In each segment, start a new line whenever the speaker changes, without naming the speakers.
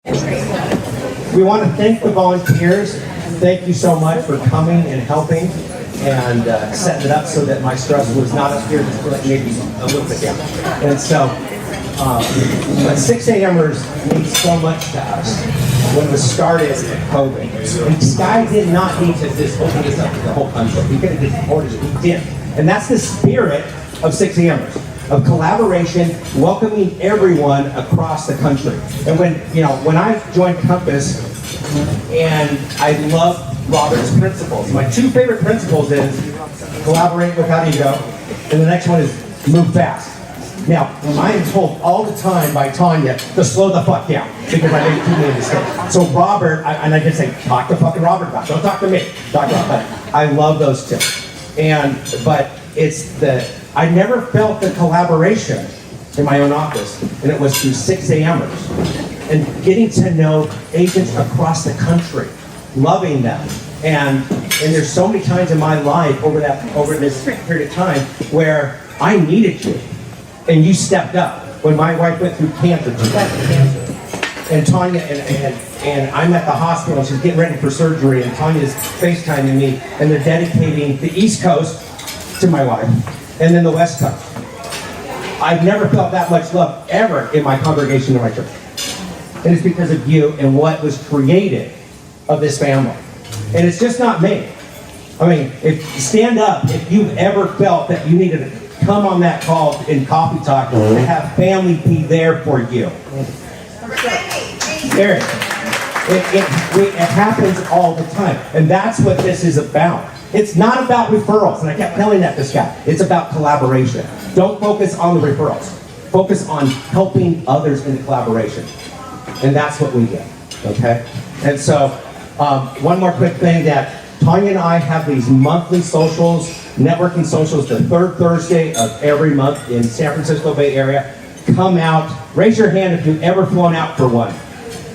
We want to thank the volunteers. Thank you so much for coming and helping and setting it up so that my stress was not up here, just like maybe a little bit down. And so, but 6 a.m.ers mean so much to us when it was started with COVID. And Skye did not need to just open this up to the whole country. He could have just supported it. He didn't. And that's the spirit of 6 a.m.ers. Of collaboration, welcoming everyone across the country. And when I joined Compass, and I love Robert's principles. My 2 favorite principles is collaborate without ego, and the next one is move fast. Now, I am told all the time by Tanya to slow the fuck down because I make too many mistakes. So Robert, I just say, talk to fucking Robert about it. Don't talk to me. Talk to Robert. I love those 2. But it's I never felt the collaboration in my own office, and it was through 6 a.m.ers. And getting to know agents across the country, loving them. And there's so many times in my life over this period of time where I needed you. And you stepped up. When my wife went through cancer, and Tanya, and I'm at the hospital, and she's getting ready for surgery, and Tanya's FaceTiming me, and they're dedicating the East Coast to my wife, and then the West Coast. I've never felt that much love ever in my congregation in my church. And it's because of you and what was created of this family. And it's just not me. I mean, stand up if you've ever felt that you needed to come on that call in Coffee Talk and have family be there for you. There, it happens all the time. And that's what this is about. It's not about referrals, and I kept telling that to this guy. It's about collaboration. Don't focus on the referrals. Focus on helping others in the collaboration. And that's what we get, okay? And so, one more quick thing that Tanya and I have these monthly socials, networking socials, the 3rd Thursday of every month in San Francisco Bay Area. Come out, raise your hand if you've ever flown out for one.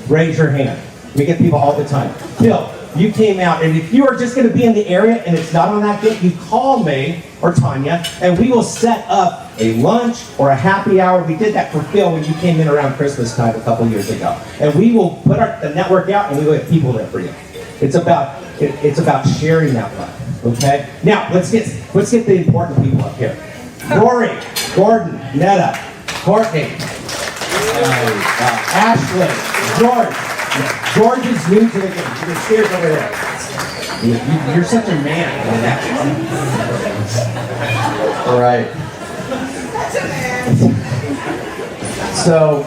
Raise your hand. We get people all the time. Bill, you came out, and if you are just gonna be in the area and it's not on that date, you call me or Tanya, and we will set up a lunch or a happy hour. We did that for Phil when you came in around Christmas time a couple years ago. And we will put the network out, and we will have people there for you. It's about sharing that love, okay? Now, let's get the important people up here. Rory, Gordon, Netta, Courtney, Ashley, George. George is new to the game. You can see her over there. You're such a man.
All right. So,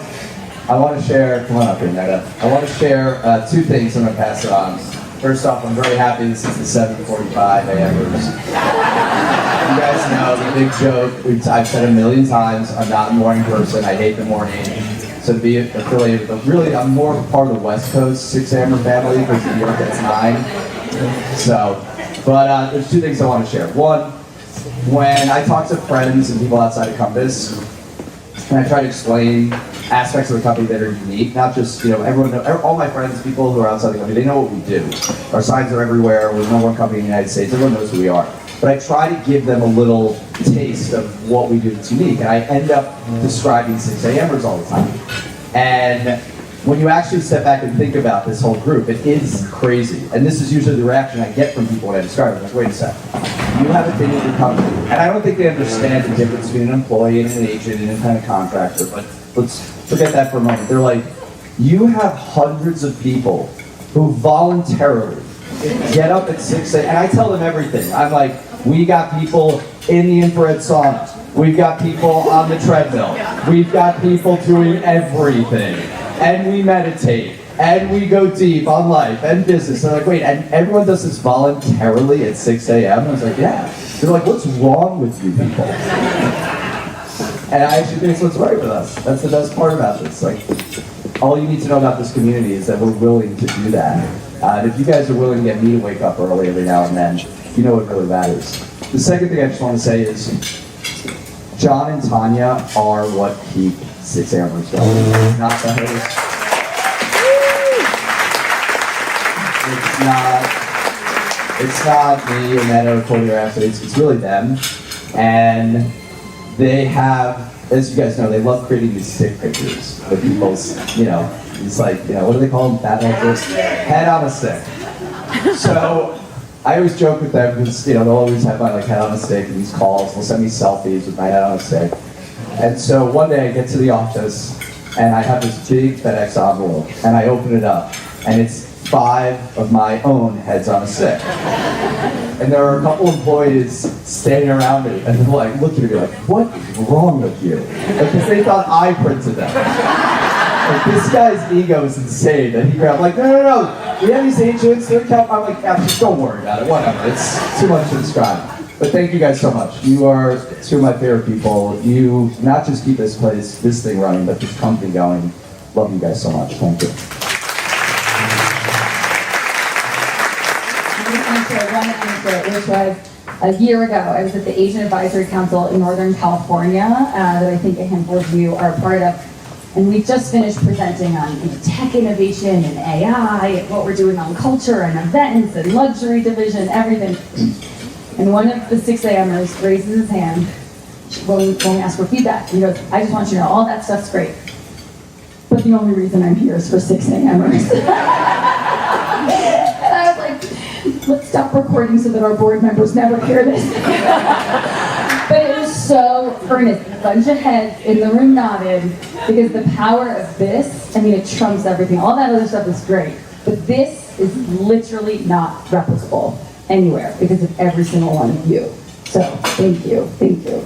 I want to share, come on up here, Netta. I want to share 2 things. I'm going to pass it on. First off, I'm very happy this is the 7:45 a.m.ers. You guys know the big joke, I've said a million times, I'm not a morning person, I hate the morning. So to be affiliated, but really I'm more of a part of the West Coast 6 a.m. family because New York gets 9. So, but there's 2 things I want to share. One, when I talk to friends and people outside of Compass, and I try to explain aspects of the company that are unique, not just, everyone, all my friends, people who are outside the company, they know what we do. Our signs are everywhere, we're the #1 company in the United States, everyone knows who we are. But I try to give them a little taste of what we do that's unique, and I end up describing 6 a.m.ers all the time. And when you actually step back and think about this whole group, it is crazy. And this is usually the reaction I get from people when I describe it. Like, wait a sec, you have a thing with your company. And I don't think they understand the difference between an employee and an agent and a kind of contractor, but let's forget that for a moment. They're like, you have hundreds of people who voluntarily get up at 6 a.m. And I tell them everything. I'm like, we got people in the infrared sauna. We've got people on the treadmill. We've got people doing everything. And we meditate. And we go deep on life and business. They're like, wait, and everyone does this voluntarily at 6 a.m.? I was like, yeah. They're like, what's wrong with you people? And I actually think it's what's right with us. That's the best part about this. Like, all you need to know about this community is that we're willing to do that. And if you guys are willing to get me to wake up early every now and then, you know what really matters. The second thing I just want to say is, John and Tanya are what keep 6 a.m.ers going. Not the host. It's not me and Netta or Cody or Ashley. It's really them. And they have, as you guys know, they love creating these stick pictures with people's, He's like, what do they call him? Head on a stick. So I always joke with them because, they'll always have my head on a stick in these calls. They'll send me selfies with my head on a stick. And so one day I get to the office and I have this big FedEx envelope and I open it up and it's 5 of my own heads on a stick. And there are a couple employees standing around me and they're looking at me what is wrong with you? Because they thought I printed them. This guy's ego is insane that he grabbed no. We have these agents, they're counting. I'm don't worry about it, whatever. It's too much to describe. But thank you guys so much. You are 2 of my favorite people. You not just keep this thing running, but this company going. Love you guys so much. Thank you.
One answer, which was a year ago. I was at the Asian Advisory Council in Northern California that I think a handful of you are a part of. And we just finished presenting on tech innovation and AI and what we're doing on culture and events and luxury division, everything. And one of the 6 a.m.ers raises his hand when we ask for feedback. He goes, I just want you to know all that stuff's great. But the only reason I'm here is for 6 a.m.ers. And I was like, let's stop recording so that our board members never hear this. But it was so earnest. A bunch of heads in the room nodded because the power of this, it trumps everything. All that other stuff is great. But this is literally not replicable anywhere because of every single one of you. So thank you. Thank you.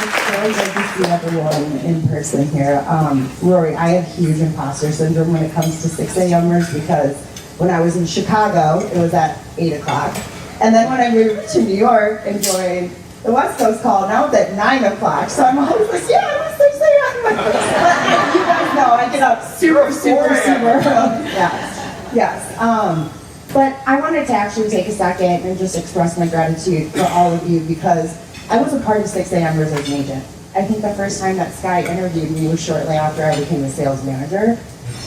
It's really good to see everyone in person here. Rory, I have huge imposter syndrome when it comes to 6 a.m.ers because when I was in Chicago, it was at 8 o'clock. And then when I moved to New York and joined the West Coast call, now it's at 9 o'clock. So I'm always like, yeah, I'm at 6 a.m. But you guys know I get up super early. Yes. But I wanted to actually take a second and just express my gratitude for all of you because I was a part of 6 a.m.ers as an agent. I think the first time that Skye interviewed me was shortly after I became a sales manager.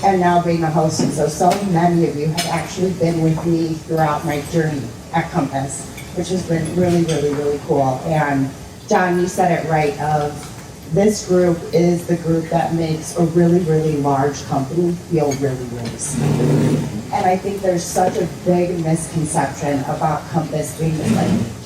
And now being a host, and so many of you have actually been with me throughout my journey at Compass, which has been really, really, really cool. And John, you said it right, this group is the group that makes a really, really large company feel really, really small. And I think there's such a big misconception about Compass being this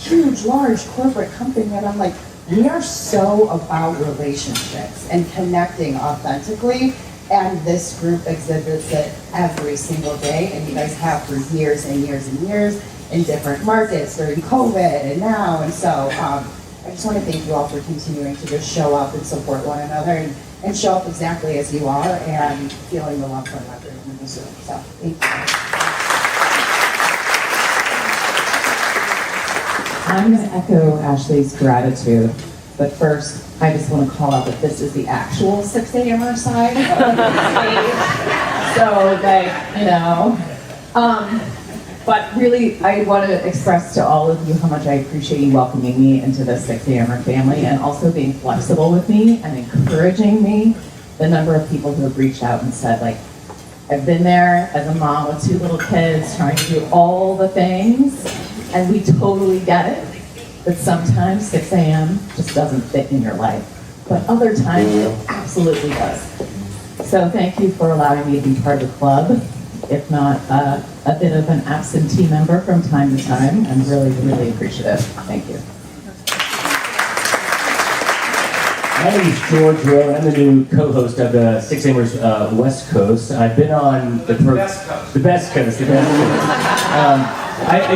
huge, large corporate company, and I'm like, we are so about relationships and connecting authentically. And this group exhibits it every single day, and you guys have for years and years and years in different markets during COVID and now. And so I just want to thank you all for continuing to just show up and support one another and show up exactly as you are and feeling the love for everyone in this room. So thank you.
I'm going to echo Ashley's gratitude, but first, I just want to call out that this is the actual 6 a.m.er side of the stage. So but really, I want to express to all of you how much I appreciate you welcoming me into the 6 a.m.er family and also being flexible with me and encouraging me. The number of people who have reached out and said, I've been there as a mom with 2 little kids trying to do all the things, and we totally get it. But sometimes 6 a.m. just doesn't fit in your life. But other times it absolutely does. So thank you for allowing me to be part of the club, if not a bit of an absentee member from time to time. I'm really, really appreciative. Thank you.
My name is George Rowe. I'm the new co-host of the 6 a.m.ers West Coast. I've been on the best coast. I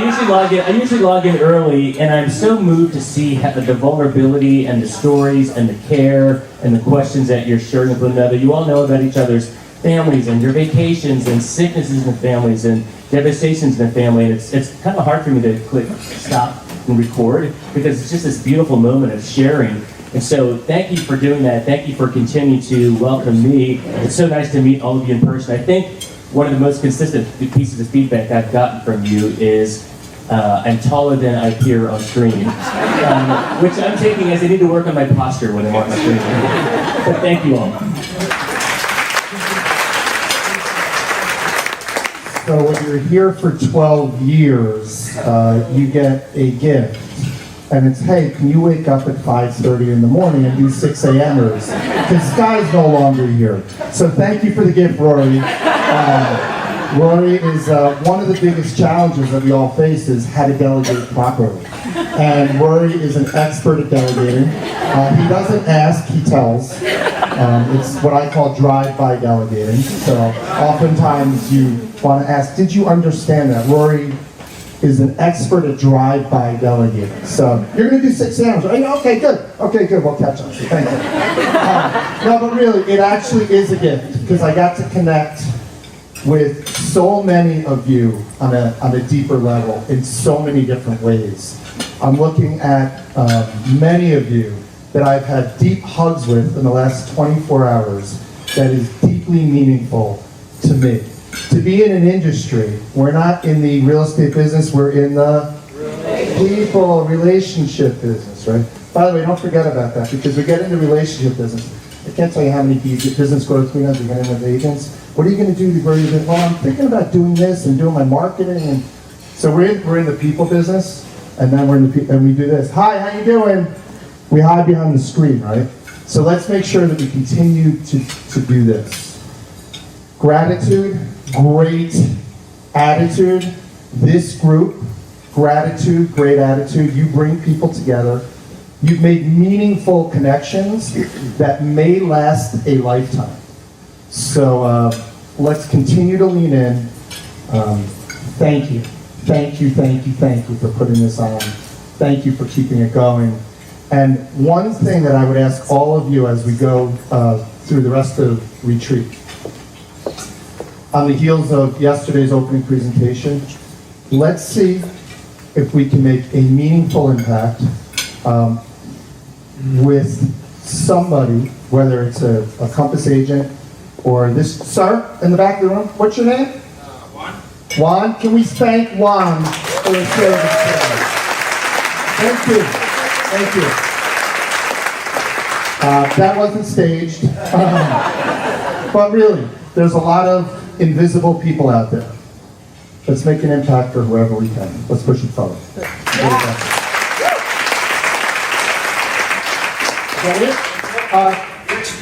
usually log in early, and I'm so moved to see the vulnerability and the stories and the care and the questions that you're sharing with one another. You all know about each other's families and your vacations and sicknesses in the families and devastations in the family. And it's kind of hard for me to click stop and record because it's just this beautiful moment of sharing. And so thank you for doing that. Thank you for continuing to welcome me. It's so nice to meet all of you in person. I think one of the most consistent pieces of feedback I've gotten from you is I'm taller than I appear on screen, which I'm taking as I need to work on my posture when I'm on the screen. But thank you all.
So when you're here for 12 years, you get a gift. And it's, hey, can you wake up at 5:30 in the morning and do 6 a.m.ers? Because Skye's no longer here. So thank you for the gift, Rory. Rory is one of the biggest challenges that we all face is how to delegate properly. And Rory is an expert at delegating. He doesn't ask, he tells. It's what I call drive-by delegating. So oftentimes you want to ask, did you understand that? Rory is an expert at drive-by delegating. So you're going to do 6 a.m. Okay, good. Okay, good. We'll catch up. So thank you. No, but really, it actually is a gift because I got to connect with so many of you on a deeper level in so many different ways. I'm looking at many of you that I've had deep hugs with in the last 24 hours that is deeply meaningful to me. To be in an industry, we're not in the real estate business, we're in the people, relationship business, right? By the way, don't forget about that because we get into relationship business. I can't tell you how many business growth meetings we get in with agents. What are you going to do to grow your business? Well, I'm thinking about doing this and doing my marketing. And so we're in the people business, and then and we do this. Hi, how you doing? We hide behind the screen, right? So let's make sure that we continue to do this. Gratitude, great attitude. This group, gratitude, great attitude. You bring people together. You've made meaningful connections that may last a lifetime. So let's continue to lean in. Thank you. Thank you, thank you, thank you for putting this on. Thank you for keeping it going. And one thing that I would ask all of you as we go through the rest of retreat, on the heels of yesterday's opening presentation, let's see if we can make a meaningful impact with somebody, whether it's a Compass agent or this, sir, in the back of the room. What's your name? Juan. Juan, can we thank Juan for his service today? Thank you. Thank you. That wasn't staged. But really, there's a lot of invisible people out there. Let's make an impact for whoever we can. Let's push it forward. Yeah.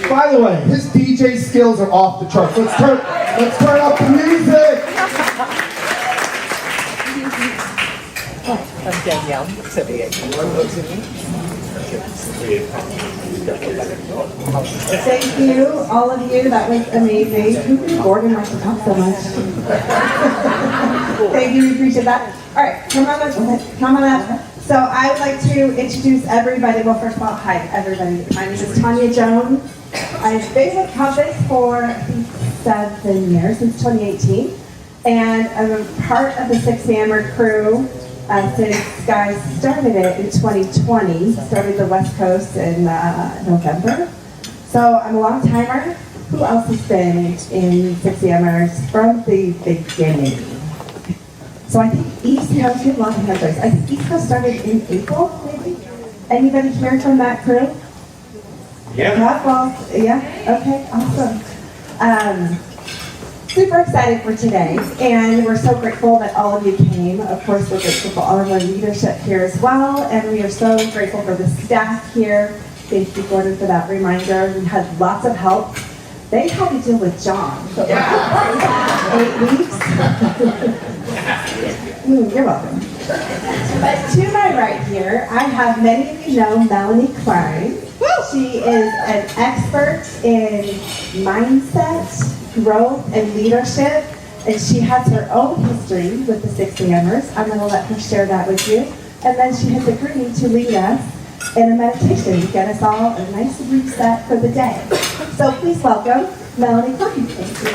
By the way, his DJ skills are off the charts. Let's turn up the music.
I'm Danielle, 78.
Thank you, all of you. That was amazing. Gordon likes to talk so much. Thank you, we appreciate that. All right, come on up. So I would like to introduce everybody. Well, first of all, hi, everybody. My name is Tanya Jones. I've been with Compass for, I think, 7 years, since 2018. And I'm a part of the 6 Hammer crew since Skye started it in 2020. Started the West Coast in November. So I'm a long timer. Who else has been in 6 Hammers from the beginning? So I think East Coast, we have a lot of hands. I think East Coast started in April, maybe? Anybody here from that crew? Yeah. Well, yeah, okay, awesome. Super excited for today, and we're so grateful that all of you came. Of course, we're grateful for all of our leadership here as well, and we are so grateful for the staff here. Thank you, Gordon, for that reminder. We had lots of help. They had to deal with John for 8 weeks. You're welcome. But to my right here, I have many of you know Melanie Klein. She is an expert in mindset, growth, and leadership, and she has her own history with the 6 Hammers. I'm going to let her share that with you. And then she has agreed to lead us in a meditation to get us all a nice reset for the day. So please welcome Melanie Klein. Thank you.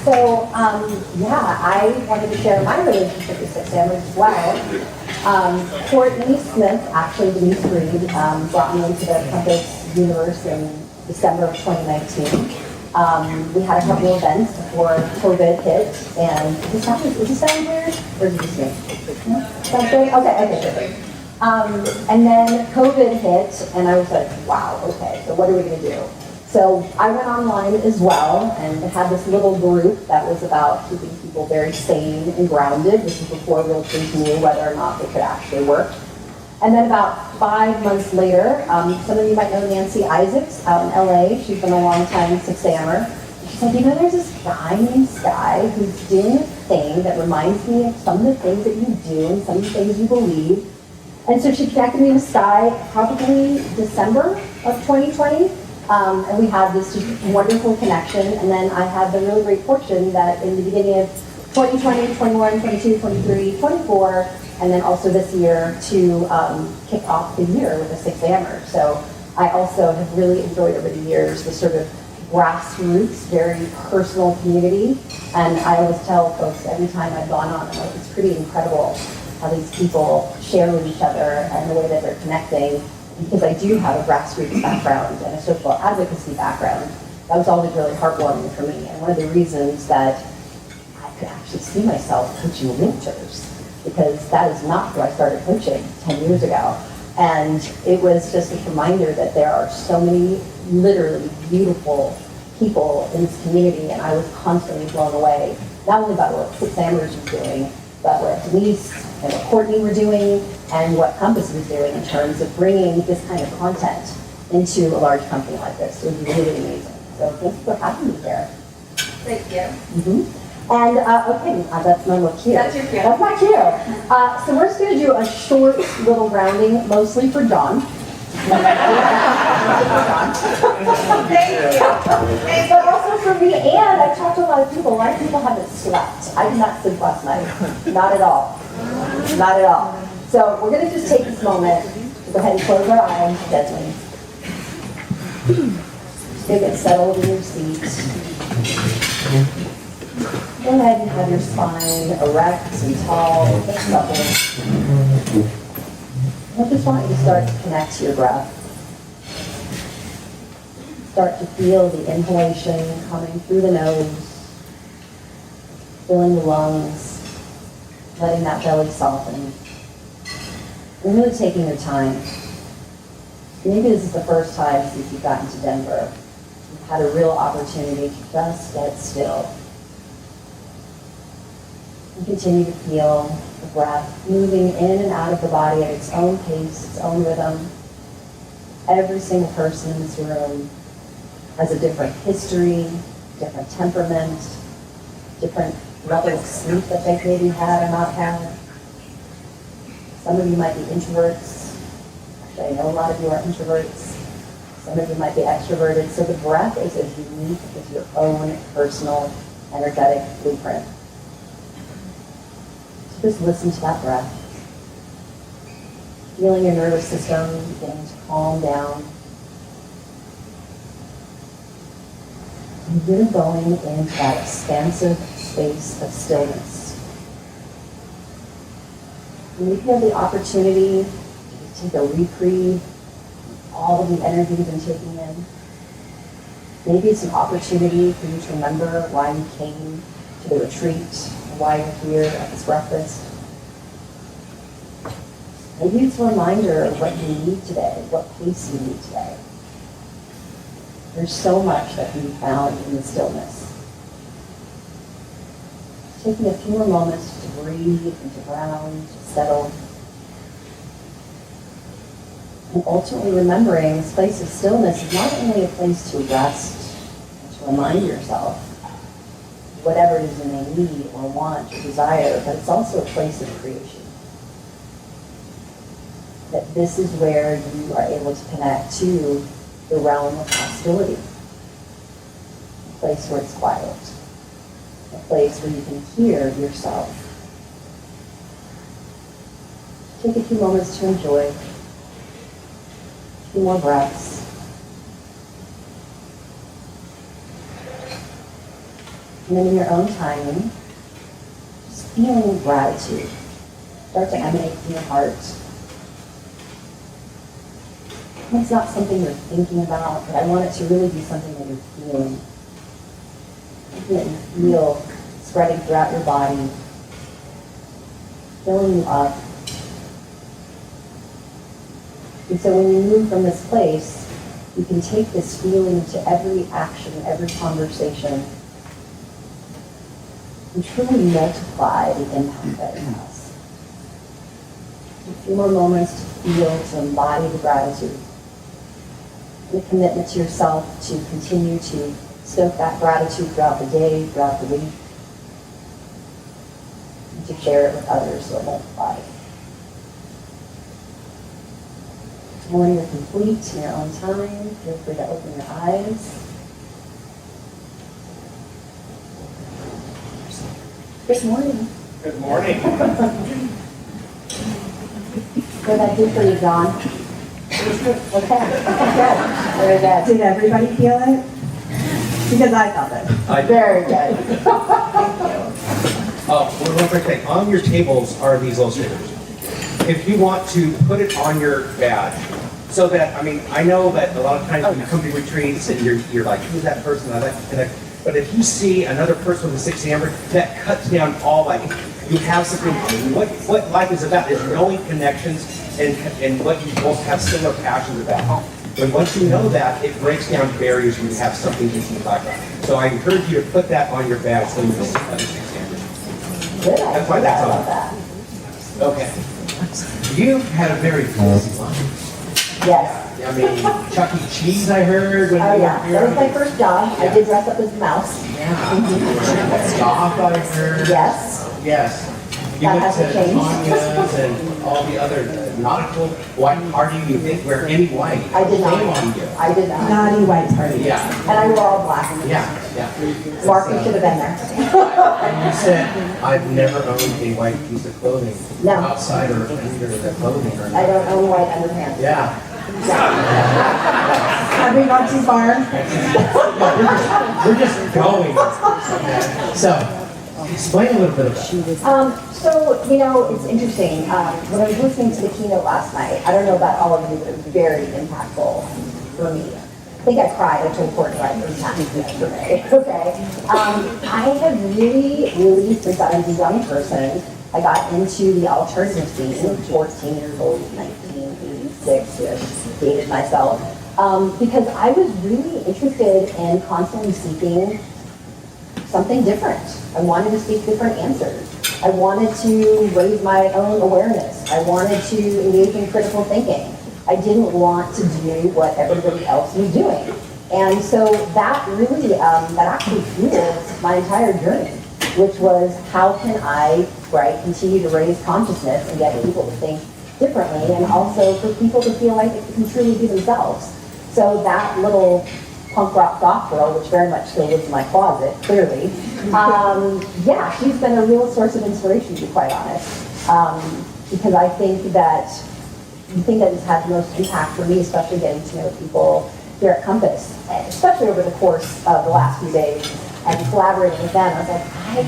So, I wanted to share my relationship with 6 Hammers as well. Courtney Smith, actually Denise Reed, brought me into the Compass universe in December of 2019. We had a couple of events before COVID hit, and does this sound weird? Or is it just me? No? Sounds great? Okay, good. And then COVID hit, and I was like, wow, okay, so what are we going to do? So I went online as well and had this little group that was about keeping people very sane and grounded. This is before realtors knew whether or not they could actually work. And then about 5 months later, some of you might know Nancy Isaacs out in LA. She's been a long time 6 a.m.er. She's like, there's this guy named Skye who's doing a thing that reminds me of some of the things that you do and some of the things you believe. And so she connected me with Skye probably December of 2020. And we had this just wonderful connection. And then I had the really great fortune that in the beginning of 2020, 21, 22, 23, 24, and then also this year to kick off the year with a 6 a.m.er. So I also have really enjoyed over the years the sort of grassroots, very personal community. And I always tell folks every time I've gone on, I'm like, it's pretty incredible how these people share with each other and the way that they're connecting. Because I do have a grassroots background and a social advocacy background, that was always really heartwarming for me. And one of the reasons that I could actually see myself coaching realtors, because that is not who I started coaching 10 years ago. And it was just a reminder that there are so many literally beautiful people in this community, and I was constantly blown away, not only by what 6 a.m.ers was doing, but what Denise and what Courtney were doing, and what Compass was doing in terms of bringing this kind of content into a large company like this. It was really amazing. So thanks for having me here.
Thank you.
And, okay, that's my little cue.
That's your cue.
That's my cue. So we're just going to do a short little grounding, mostly for John.
Thank
But also for me, and I've talked to a lot of people. A lot of people haven't slept. I did not sleep last night. Not at all. Not at all. So we're going to just take this moment to go ahead and close our eyes gently. Just get settled in your seat. Go ahead and have your spine erect and tall and supple. I just want you to start to connect to your breath. Start to feel the inhalation coming through the nose, filling the lungs, letting that belly soften. And really taking your time. Maybe this is the first time since you've gotten to Denver. You've had a real opportunity to just get still. And continue to feel the breath moving in and out of the body at its own pace, its own rhythm. Every single person in this room has a different history, different temperament, different level of sleep that they've maybe had or not had. Some of you might be introverts. Actually, I know a lot of you are introverts. Some of you might be extroverted. So the breath is as unique as your own personal energetic blueprint. So just listen to that breath. Feeling your nervous system beginning to calm down. And really going into that expansive space of stillness. And if you have the opportunity to take a reprieve from all of the energy you've been taking in, maybe it's an opportunity for you to remember why you came to the retreat and why you're here at this breakfast. Maybe it's a reminder of what you need today, what pace you need today. There's so much that can be found in the stillness. Taking a few more moments to breathe and to ground, to settle. And ultimately remembering this place of stillness is not only a place to rest, and to remind yourself whatever it is you may need or want or desire, but it's also a place of creation. That this is where you are able to connect to the realm of possibility. A place where it's quiet. A place where you can hear yourself. Take a few moments to enjoy. A few more breaths. And then in your own timing, just feeling gratitude start to emanate from your heart. It's not something you're thinking about, but I want it to really be something that you're feeling. Something that you feel spreading throughout your body, filling you up. And so when you move from this place, you can take this feeling to every action, every conversation, and truly multiply the impact that it has. A few more moments to feel, to embody the gratitude. And a commitment to yourself to continue to stoke that gratitude throughout the day, throughout the week, and to share it with others so it multiplies. When you're complete in your own time, feel free to open your eyes. Good morning.
Good morning.
What did I do for you, John? Okay, good. Very good.
Did everybody feel it? Because I felt it.
Very good.
Oh, one quick thing. On your tables are these little stickers. If you want to put it on your badge, so that, I mean, I know that a lot of times when you come to retreats and you're like, who's that person? I like to connect. But if you see another person with a 6 a.m., that cuts down all like, you have something, what life is about is knowing connections and what you both have similar passions about. But once you know that, it breaks down barriers when you have something to talk about. So I encourage you to put that on your badge so you know other 6 a.m.
Good.
That's why that's
I
on.
love that.
Okay. You had a very busy life.
Yes.
I mean, Chuck E. Cheese, I heard. When
Oh,
you
yeah.
were
That was my
here.
first job. I did dress up as a mouse.
Yeah. Stop, I heard.
Yes.
Yes. You
That
went
hasn't
to
changed.
Tanya's and all the other nautical white party. You didn't wear any white.
I did not.
Shame on you.
I did not.
Naughty white party.
Yeah.
And I wore all black.
Yeah.
Mark, you should have been there.
And you said, I've never owned a white piece of clothing.
No.
Outside or under the clothing or
I don't own white underpants.
Yeah.
Have we gone too far?
We're just going. So, explain a little bit about it.
So, you know, it's interesting. When I was listening to the keynote last night, I don't know about all of you, but it was very impactful for me. I think I cried. I told Courtney I was happy yesterday. Okay. I have really, since I was a young person, I got into the alternative scene, 14 years old, 1986-ish, dated myself, because I was really interested in constantly seeking something different. I wanted to seek different answers. I wanted to raise my own awareness. I wanted to engage in critical thinking. I didn't want to do what everybody else was doing. And so that really, that actually fueled my entire journey, which was how can I, continue to raise consciousness and get people to think differently, and also for people to feel like they can truly be themselves. So that little punk rock goth girl, which very much still lives in my closet, clearly, yeah, she's been a real source of inspiration, to be quite honest. Because I think that the thing that has had the most impact for me, especially getting to know people here at Compass, especially over the course of the last few days, and collaborating with them, I was like, I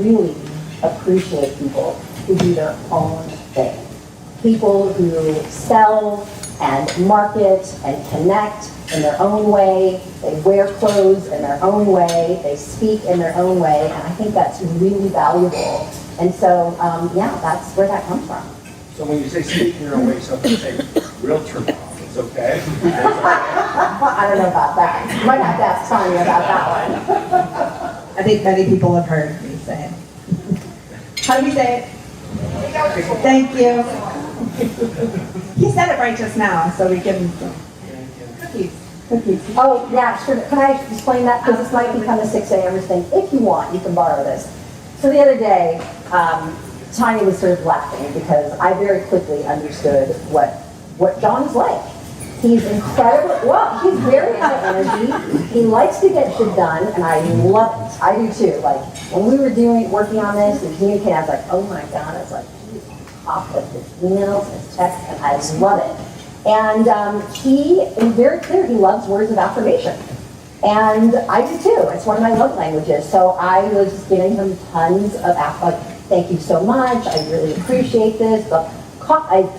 really appreciate people who do their own thing. People who sell and market and connect in their own way. They wear clothes in their own way. They speak in their own way. And I think that's really valuable. And so, yeah, that's where that comes from.
So when you say speak in your own way, so if you say realtor, it's okay.
I don't know about that. You might have to ask Tanya about that one.
I think many people have heard me say it. How do we say it? Thank you. He said it right just now, so we can. Cookies.
Oh, yeah, sure. Can I explain that? Because this might become a 6 a.m. thing. If you want, you can borrow this. So the other day, Tanya was sort of laughing because I very quickly understood what John's like. He's incredible. Well, he's very high energy. He likes to get shit done, and I love it. I do too. Like when we were working on this and communicating, I was like, oh my god! I was like, he's off with his emails, his texts, and I love it. And he is very clear. He loves words of affirmation, and I do too. It's one of my love languages. So I was just giving him tons of thank you so much. I really appreciate this. But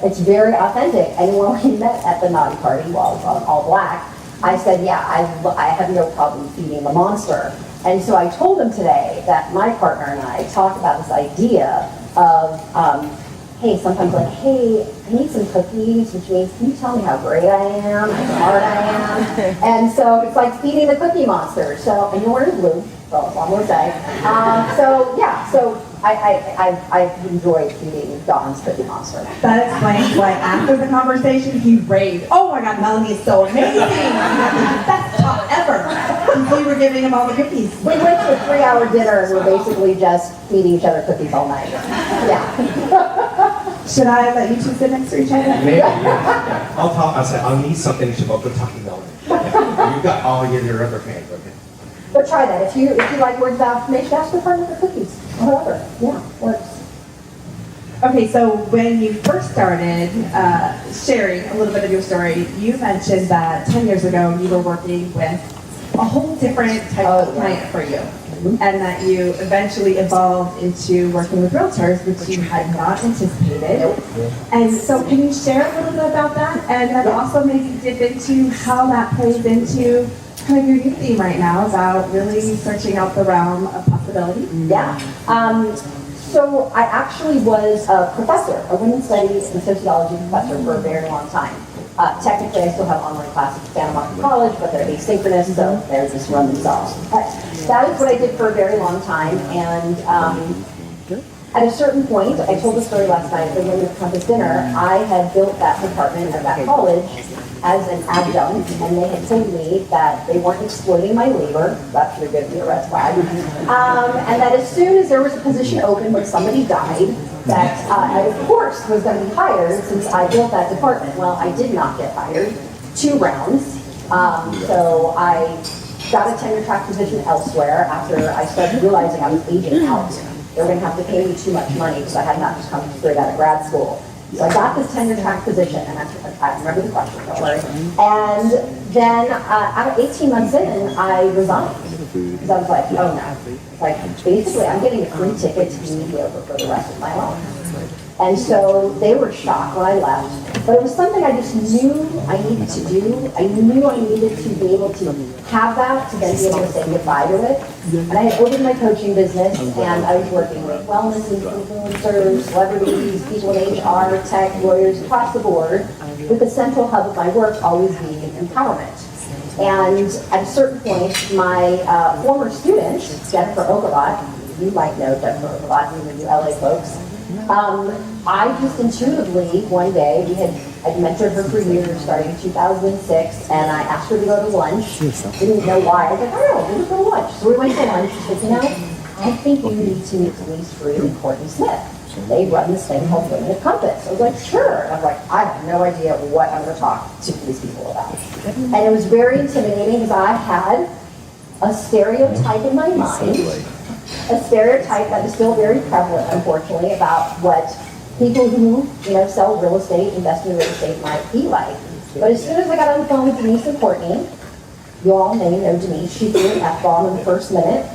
it's very authentic. And when we met at the naughty party while I was on all black, I said, yeah, I have no problem feeding the monster. And so I told him today that my partner and I talked about this idea of hey, sometimes like, hey, I need some cookies, which means, can you tell me how great I am, how smart I am? And so it's like feeding the Cookie Monster. So, and you're wearing blue, so that's all I'm gonna say. So yeah, so I enjoy feeding Dawn's Cookie Monster.
That explains why after the conversation he raved. Oh my God, Melanie is so amazing! Best talk ever. Since we were giving him all the cookies.
We went to a 3-hour dinner and we're basically just feeding each other cookies all night. Yeah.
Should I let you two sit next to each other?
Maybe, yeah. I'll say, I'll need something and she'll go, go talk to Melanie. Yeah. You've got all your other fans, okay?
But try that. If you like words of affirmation, ask your partner for cookies. Or whatever. Yeah, works.
Okay, so when you first started sharing a little bit of your story, you mentioned that 10 years ago you were working with a whole different type of client for you. And that you eventually evolved into working with realtors, which you had not anticipated. And so can you share a little bit about that? And then also maybe dip into how that plays into kind of your new theme right now about really searching out the realm of possibility?
Yeah. So I actually was a professor, a women's studies and sociology professor for a very long time. Technically, I still have online classes at Santa Monica College, but they're asynchronous, so they just run themselves. But that is what I did for a very long time, and at a certain point, I told the story last night at the Women's Compass dinner, I had built that department at that college as an adjunct, and they had told me that they weren't exploiting my labor. That should give me a red flag. And that as soon as there was a position open when somebody died, that I, of course, was going to be hired since I built that department. Well, I did not get hired. 2 rounds. So I got a tenure track position elsewhere after I started realizing I was aging out. They were going to have to pay me too much money because I had not just come straight out of grad school. So I got this tenure track position, and I remember the question, don't worry. And then about 18 months in, I resigned. Because I was like, oh no. Like, basically, I'm getting a free ticket to be mediocre for the rest of my life. And so they were shocked when I left. But it was something I just knew I needed to do. I knew I needed to be able to have that, to then be able to say goodbye to it. And I had opened my coaching business, and I was working with wellness influencers, celebrities, people in HR, tech, lawyers, across the board, with the central hub of my work always being empowerment. And at a certain point, my former student, Jennifer Ogavat, you might know Jennifer Ogavat, you LA folks, I just intuitively, one day, I'd mentored her for years, starting in 2006, and I asked her to go to lunch. Didn't know why. I was like, oh, we're going to go to lunch. So we went to lunch. She said, you know, I think you need to meet Denise Reed and Courtney Smith. They run this thing called Women of Compass. I was like, sure. And I was like, I have no idea what I'm going to talk to these people about. And it was very intimidating because I had a stereotype in my mind, a stereotype that is still very prevalent, unfortunately, about what people who, sell real estate, invest in real estate might be like. But as soon as I got on the phone with Denise and Courtney, you all may know Denise, she threw an F-bomb in the first minute.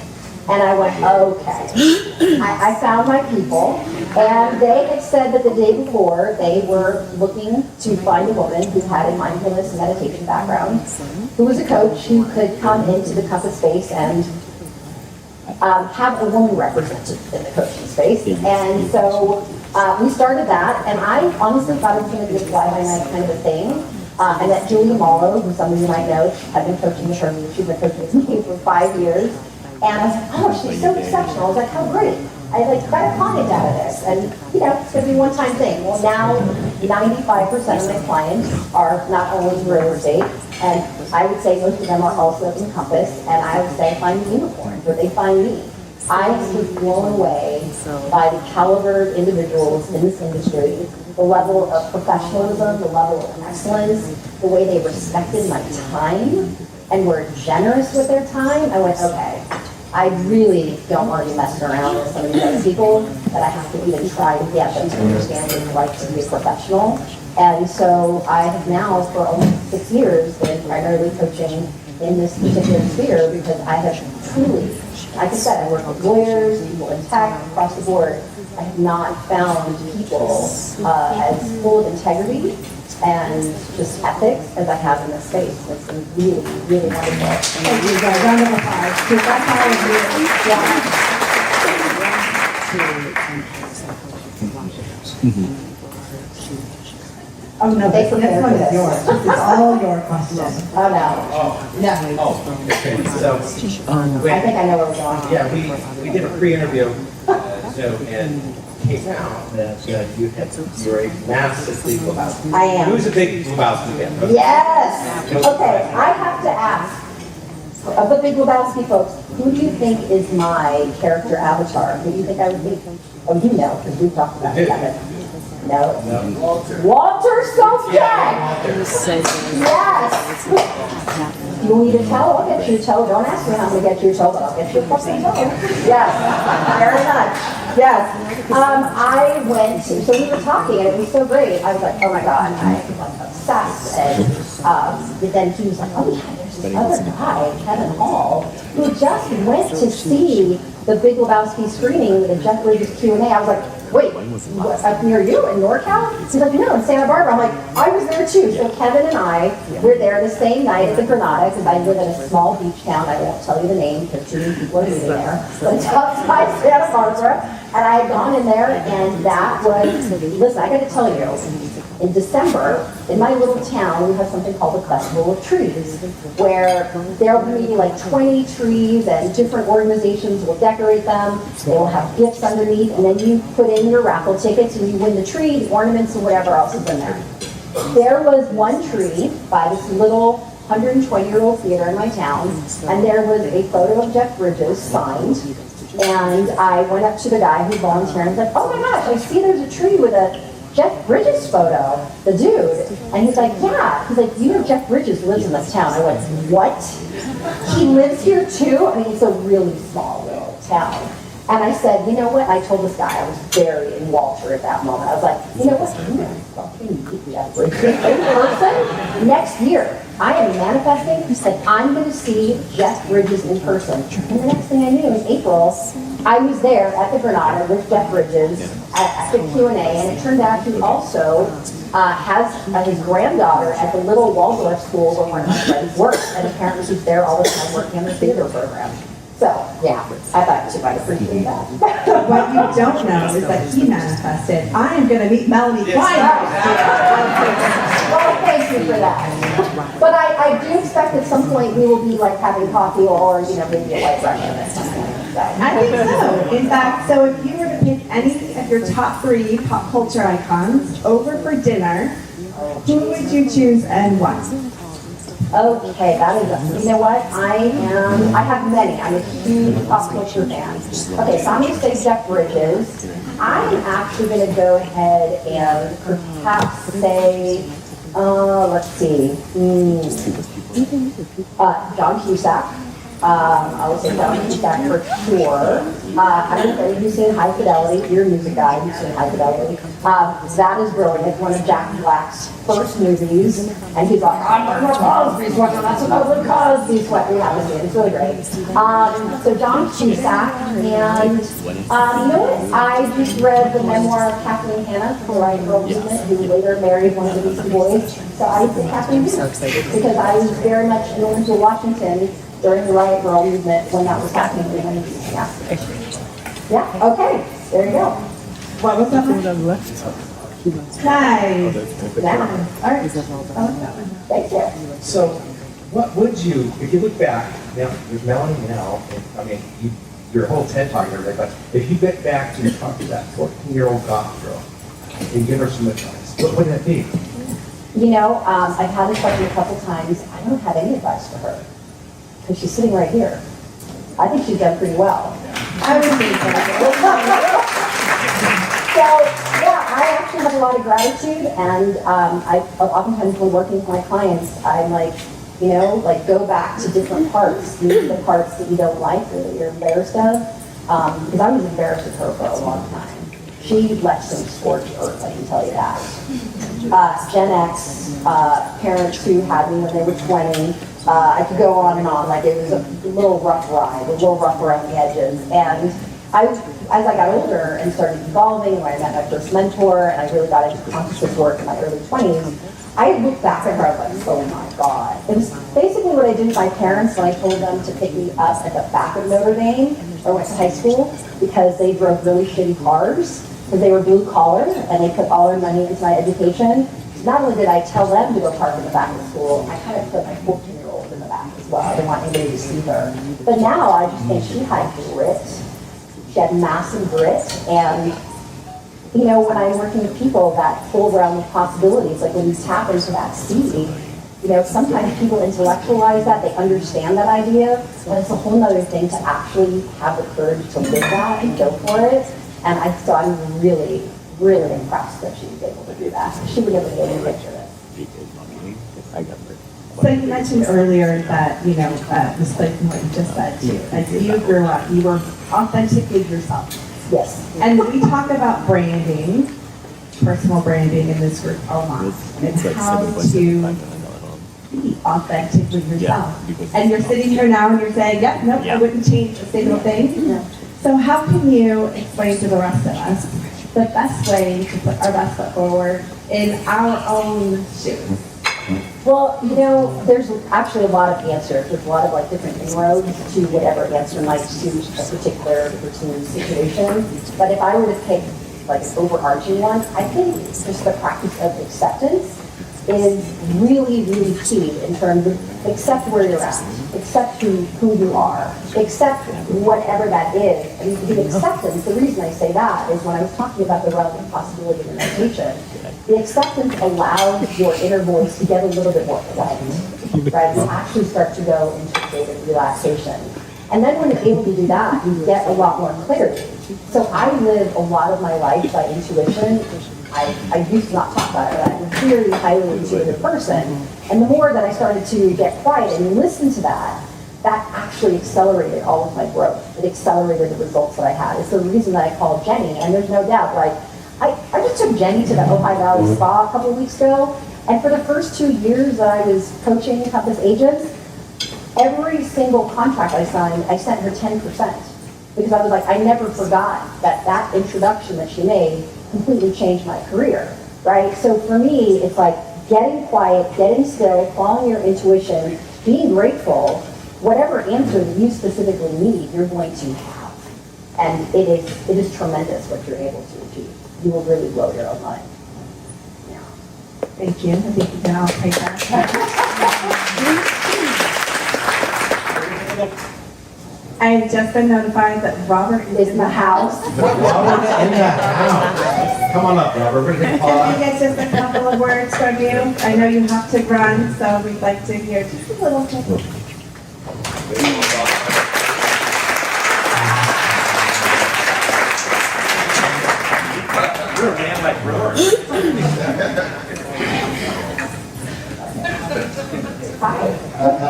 And I went, okay. I found my people, and they had said that the day before they were looking to find a woman who had a mindfulness and meditation background, who was a coach who could come into the Compass space and have a woman represented in the coaching space. And so we started that, and I honestly thought it was going to be a fly-by-night kind of a thing. I met Julia Mallow, who some of you might know. I've been coaching with her. She's been coaching with me for 5 years. And I was like, oh, she's so exceptional. I was like, how great. I got a client out of this. And, it's going to be a one-time thing. Well, now 95% of my clients are not only in real estate, and I would say most of them are also in Compass, and I would say find unicorns, or they find me. I was blown away by the caliber of individuals in this industry, the level of professionalism, the level of excellence, the way they respected my time, and were generous with their time. I went, okay, I really don't want to be messing around with some of these other people that I have to even try to get them to understand what it's like to be a professional. And so I have now, for almost 6 years, been primarily coaching in this particular sphere because I have truly, like I said, I work with lawyers, people in tech, across the board. I have not found people as full of integrity and just ethics as I have in this space. It's been really, really wonderful.
Thank you, guys. Round of applause. So that's how I do it. Yeah. Oh, no,
They
this
prepared
one
for
is
this.
yours. This is all your questions.
Oh, no.
Okay, so,
I think I know where we're going.
yeah, we did a pre-interview, and came out that you're a massive Big Lebowski.
I am.
Who's a big Lebowski fan?
Yes! Okay, I have to ask, of the Big Lebowski folks, who do you think is my character avatar? Who do you think I would be? Oh, you know, because we talked about it. No? Walter Skye! Yes! You want me to tell? I'll get you to tell. Don't ask me how I'm going to get you to tell, but I'll get you to fucking tell. Yes, very much. Yes. I went to, so we were talking and it was so great. I was like, oh my God, I'm like obsessed. And but then he was like, oh yeah, there's this other guy, Kevin Hall, who just went to see the Big Lebowski screening with the Jeff Bridges Q&A. I was like, wait, what, up near you in NorCal? He's like, no, in Santa Barbara. I'm like, I was there too. So Kevin and I were there the same night at the Granada, because I live in a small beach town. I won't tell you the name because too many people are moving there. But it's outside Santa Barbara. And I had gone in there, and that was, listen, I got to tell you, in December, in my little town, we have something called the Festival of Trees, where there'll be maybe like 20 trees, and different organizations will decorate them. They will have gifts underneath, and then you put in your raffle tickets, and you win the tree, the ornaments, and whatever else is in there. There was one tree by this little 120-year-old theater in my town, and there was a photo of Jeff Bridges signed. And I went up to the guy who volunteered and was like, oh my gosh, I see there's a tree with a Jeff Bridges photo, the dude. And he's like, yeah. He's like, you know Jeff Bridges lives in this town. I went, what? He lives here too? I mean, it's a really small little town. And I said, you know what? I told this guy, I was burying Walter at that moment. I was like, you know what? I'm going to fucking meet Jeff Bridges in person next year. I am manifesting that I'm going to see Jeff Bridges in person. And the next thing I knew, in April, I was there at the Granada with Jeff Bridges at the Q&A, and it turned out he also has his granddaughter at the little Waldorf school where one of my friends works, and apparently she's there all the time working on the theater program. So, yeah, I thought you might appreciate that.
What you don't know is that he manifested, I am going to meet Melanie Klein.
Well, thank you for that. But I do expect at some point we will be like having coffee or maybe a white Russian or something. So.
I think so. In fact, so if you were to pick any of your top 3 pop culture icons over for dinner, who would you choose and why?
Okay, that is, you know what, I have many, I'm a huge pop culture fan. Okay, so I'm going to say Jeff Bridges. I'm actually going to go ahead and perhaps say, let's see, John Cusack. I would say John Cusack for sure. I don't know if you've seen High Fidelity. You're a music guy. You've seen High Fidelity. That is brilliant. It's one of Jack Black's first movies. And he's like, I'm not Cosby sweat. I'm not supposed to Cosby sweat. We haven't seen it. It's really great. So John Cusack. And you know what? I just read the memoir of Kathleen Hanna from the Riot Girl Movement, who later married one of the Beastie Boys. So I say Kathleen Hanna because I was very much in Olympia, Washington during the Riot Girl Movement when that was happening. Yeah, okay, there you go.
What was that one? Nice.
Yeah,
All right. I like that one.
thank you.
So, what would you, if you look back, now, with Melanie now, I mean, your whole TED Talk and everything, but if you get back to that 14-year-old goth girl and give her some advice, what would that be?
You know, I've had this question a couple times. I don't have any advice for her because she's sitting right here. I think she's done pretty well.
I would think
So, yeah, I actually have a lot of gratitude, and I oftentimes when working with my clients, I'm like, go back to different parts, the parts that you don't like or that you're embarrassed of, because I was embarrassed of her for a long time. She left some scorched earth, I can tell you that. Gen X, parents who had me when they were 20, I could go on and on, like it was a little rough ride, a little rough around the edges, and as I got older and started evolving, when I met my first mentor, and I really got into consciousness work in my early 20s, I looked back at her, I was like, oh my God. It was basically what I did with my parents when I told them to pick me up at the back of Notre Dame, or went to high school, because they drove really shitty cars. because they were blue collar and they put all their money into my education. Not only did I tell them to go park in the back of the school, I kind of put my 14-year-old in the back as well. I didn't want anybody to see her. But now I just think she had grit. She had massive grit. And, you know, when I'm working with people, that full realm of possibilities, like when you tap into that seed, you know, sometimes people intellectualize that, they understand that idea, but it's a whole nother thing to actually have the courage to live that and go for it. And so I'm really, really impressed that she was able to do that. She would never be able to picture it.
So you mentioned earlier that, you know, this place and what you just said too. As you grew up, you were authentically yourself.
Yes.
And we talk about branding, personal branding in this group a lot. And how to be authentically yourself. And you're sitting here now and you're saying, yep, nope, I wouldn't change a single thing.
No.
So how can you explain to the rest of us the best way to put our best foot forward in our own shoes?
Well, you know, there's actually a lot of answers. There's a lot of like different inroads to whatever answer might suit a particular person's situation. But if I were to pick like an overarching one, I think just the practice of acceptance is really, really key in terms of accept where you're at, accept who you are, accept whatever that is. And the acceptance, the reason I say that is when I was talking about the realm of possibility in meditation, the acceptance allows your inner voice to get a little bit more quiet, right? You actually start to go into a state of relaxation. And then when you're able to do that, you get a lot more clarity. So I live a lot of my life by intuition. I used to not talk about it, but I'm a very highly intuitive person. And the more that I started to get quiet and listen to that, that actually accelerated all of my growth. It accelerated the results that I had. It's the reason that I called Jenny, and there's no doubt, like, I just took Jenny to the Ojai Valley Spa a couple of weeks ago, and for the first 2 years that I was coaching Compass agents, every single contract I signed, I sent her 10%. Because I was like, I never forgot that introduction that she made completely changed my career, right? So for me, it's like getting quiet, getting still, following your intuition, being grateful, whatever answer that you specifically need, you're going to have. And it is tremendous what you're able to achieve. You will really blow your own mind. Yeah.
Thank you. I think we can all take that. I've just been notified that Robert is in the house.
Robert's in the house. Come on up, Robert.
Can we get just a couple of words from you? I know you have to run, so we'd like to hear just a little bit.
You're a man like Robert.
Hi.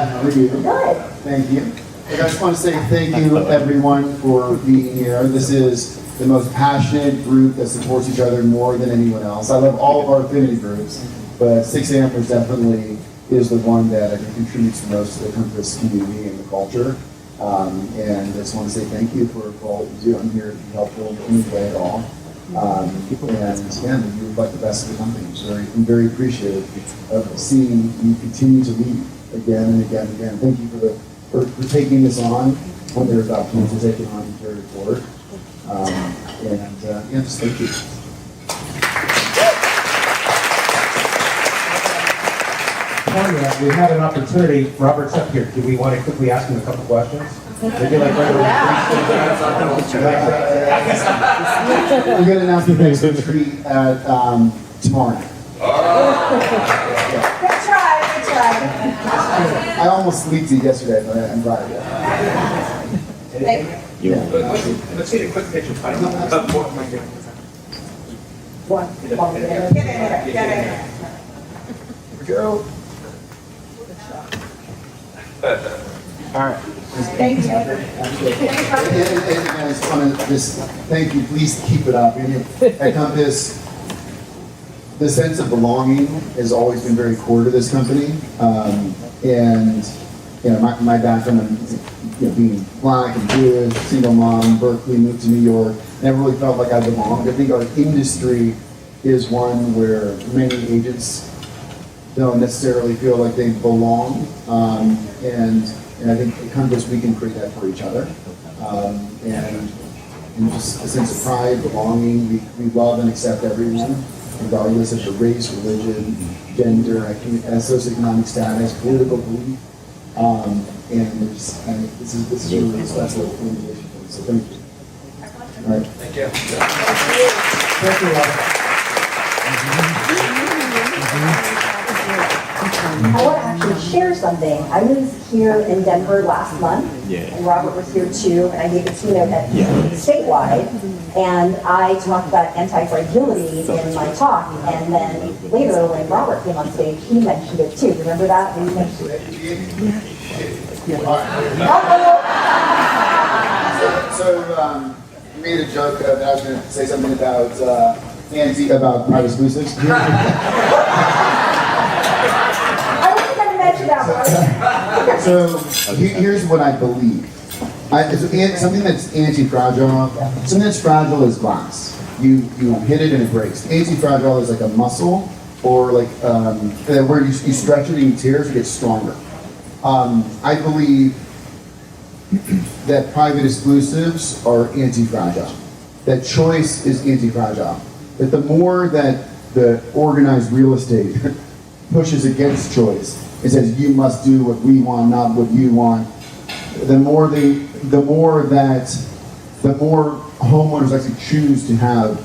How are you?
Good.
Thank you. I just want to say thank you, everyone, for being here. This is the most passionate group that supports each other more than anyone else. I love all of our affinity groups, but 6 Ampers definitely is the one that I think contributes the most to the Compass community and the culture. And I just want to say thank you for all that you do. I'm here to be helpful in any way at all. And yeah, you reflect the best of the company. So I'm very appreciative of seeing you continue to lead again and again and again. Thank you for taking this on when there's opportunity to take it on and carry it forward. Yeah, just thank you.
We had an opportunity. Robert's up here. Do we want to quickly ask him a couple questions? Would you like
We're going to announce the next retreat at tomorrow night.
Good try.
I almost leaked it yesterday, but I'm glad.
Thank you.
Let's get a quick picture.
One.
Get in here.
Go. All right.
Thank you.
And I just want to just thank you. Please keep it up. At Compass, the sense of belonging has always been very core to this company. And you know, my background, being black and Jewish, single mom, Berkeley, moved to New York, never really felt like I belonged. I think our industry is one where many agents don't necessarily feel like they belong. And I think at Compass we can create that for each other. And and just a sense of pride, belonging. We love and accept everyone, regardless of their race, religion, gender, socioeconomic status, political belief. And this is really a special organization. So thank you. All right.
Thank you.
Thank you, Rob.
I want to actually share something. I was here in Denver last month, and Robert was here too, and I gave a keynote at statewide, and I talked about anti-fragility in my talk, and then later when Robert came on stage, he mentioned it too. Remember that? When he mentioned it?
So you made a joke that I was going to say something about about private exclusives.
I wasn't going to mention that one.
So here's what I believe. Something that's anti-fragile, something that's fragile is glass. You hit it and it breaks. Anti-fragile is like a muscle, or like where you stretch it and you tear it, it gets stronger. I believe that private exclusives are anti-fragile. That choice is anti-fragile. That the more that the organized real estate pushes against choice, it says you must do what we want, not what you want, the more homeowners actually choose to have